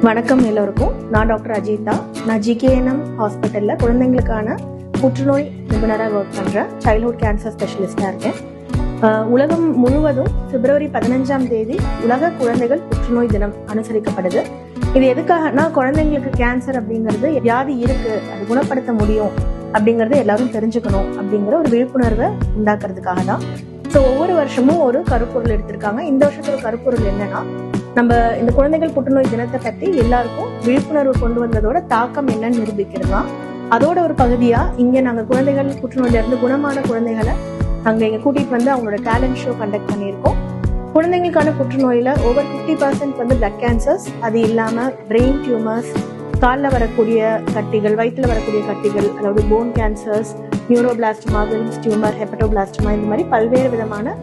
வணக்கம் எல்லோருக்கும். நான் டாக்டர் அஜிதா. நான் ஜிகேஎன்எம் ஹாஸ்பிட்டலில் குழந்தைங்களுக்கான புற்றுநோய் நிபுணராக ஒர்க் பண்ணுறேன். சைல்ட்ஹுட் கேன்சர் ஸ்பெஷலிஸ்டாக இருக்கேன். உலகம் முழுவதும் பிப்ரவரி 15ஆம் தேதி உலக குழந்தைகள் புற்றுநோய் தினம் அனுசரிக்கப்படுது. இது எதுக்காகனா, குழந்தைங்களுக்கு கேன்சர் அப்படிங்கிறது வியாதி இருக்கு, அது குணப்படுத்த முடியும் அப்படிங்கறத எல்லாரும் தெரிஞ்சுக்கணும் அப்படிங்கிற ஒரு விழிப்புணர்வை உண்டாக்குறதுக்காக தான். ஸோ ஒவ்வொரு வருஷமும் ஒரு கருப்பொருள் எடுத்திருக்காங்க. இந்த வருஷத்தோட கருப்பொருள் என்னன்னா, நம்ம இந்த குழந்தைகள் புற்றுநோய் தினத்தை பத்தி எல்லாருக்கும் விழிப்புணர்வு கொண்டு வந்ததோட தாக்கம் என்னன்னு நிரூபிக்கிறது தான். அதோட ஒரு பகுதியா இங்க நாங்க குழந்தைகள் புற்றுநோயில இருந்து குணமான குழந்தைகளை அங்க இங்க கூட்டிட்டு வந்து அவங்களோட டேலண்ட் ஷோ கண்டக்ட் பண்ணியிருக்கோம். குழந்தைங்களுக்கான புற்றுநோயில ஓவர் 50% வந்து பிளட் கேன்சர்ஸ், அது இல்லாம பிரெயின் டியூமர்ஸ், காலில் வரக்கூடிய கட்டிகள், வயிற்றுல வரக்கூடிய கட்டிகள், அதாவது போன் கேன்சர்ஸ், நியூரோபிளாஸ்டமா, வில்ஸ் டியூமர், ஹெப்படோபிளாஸ்டமா, இந்த மாதிரி பல்வேறு விதமான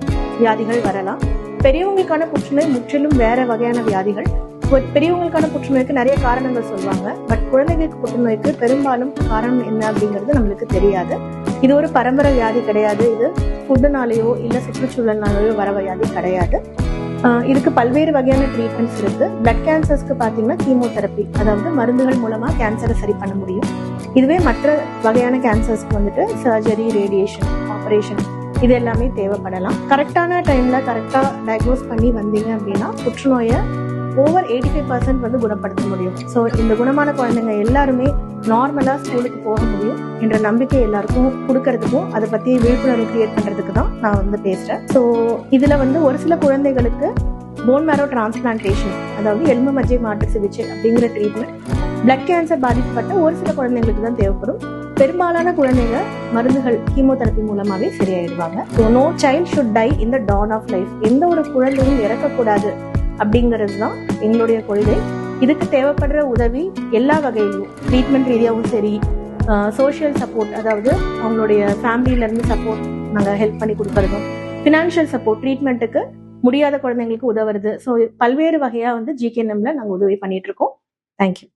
வியாதிகள் வரலாம். பெரியவங்களுக்கான புற்றுநோய் முற்றிலும் வேற வகையான வியாதிகள். பெரியவங்களுக்கான புற்றுநோய்க்கு நிறைய காரணங்கள் சொல்லுவாங்க. பட் குழந்தைகளுக்கு புற்றுநோய்க்கு பெரும்பாலும் காரணம் என்ன அப்படிங்கிறது நம்மளுக்கு தெரியாது. இது ஒரு பரம்பரை வியாதி கிடையாது. இது ஃபுட்டுனாலேயோ இல்ல சுற்றுச்சூழல்னாலேயோ வர வியாதி கிடையாது. இதுக்கு பல்வேறு வகையான ட்ரீட்மெண்ட்ஸ் இருக்கு. பிளட் கேன்சர்ஸ்க்கு பாத்தீங்கன்னா கீமோதெரப்பி, அதாவது மருந்துகள் மூலமா கேன்சரை சரி பண்ண முடியும். இதுவே மற்ற வகையான கேன்சர்ஸ்க்கு வந்துட்டு சர்ஜரி, ரேடியேஷன், ஆப்ரேஷன் இது எல்லாமே தேவைப்படலாம். கரெக்டான டைம்ல கரெக்டா டயக்னோஸ் பண்ணி வந்தீங்க அப்படின்னா புற்றுநோயை ஓவர் 85% வந்து குணப்படுத்த முடியும். ஸோ இந்த குணமான குழந்தைங்க எல்லாருமே நார்மலா ஸ்கூலுக்கு போக முடியும் என்ற நம்பிக்கை எல்லாருக்கும் கொடுக்கறதுக்கும் அதை பத்தி விழிப்புணர்வு கிரியேட் பண்றதுக்கு தான் நான் வந்து பேசுறேன். ஸோ இதுல வந்து ஒரு சில குழந்தைகளுக்கு போன் மேரோ டிரான்ஸ்பிளான்டேஷன், அதாவது எலும்பு மஜ்ஜை மாற்று சிகிச்சை அப்படிங்கிற ட்ரீட்மெண்ட் பிளட் கேன்சர் பாதிக்கப்பட்ட ஒரு சில குழந்தைங்களுக்கு தான் தேவைப்படும். பெரும்பாலான குழந்தைங்க மருந்துகள் கீமோதெரப்பி மூலமாவே சரியாயிடுவாங்க. So no child should die in the dawn of life. எந்த ஒரு குழந்தையும் இறக்கக்கூடாது அப்படிங்கிறது தான் எங்களுடைய கொள்கை. இதுக்கு தேவைப்படுற உதவி எல்லா வகையிலும், ட்ரீட்மெண்ட் ரீதியாகவும் சரி, சோஷியல் சப்போர்ட், அதாவது அவங்களுடைய ஃபேமிலியில இருந்து சப்போர்ட் நாங்கள் ஹெல்ப் பண்ணி கொடுக்கறதும், ஃபினான்ஷியல் சப்போர்ட், ட்ரீட்மெண்ட்டுக்கு முடியாத குழந்தைங்களுக்கு உதவுறது. ஸோ பல்வேறு வகையா வந்து ஜிகேஎன்எம்ல நாங்கள் உதவி பண்ணிட்டு இருக்கோம். தேங்க்யூ.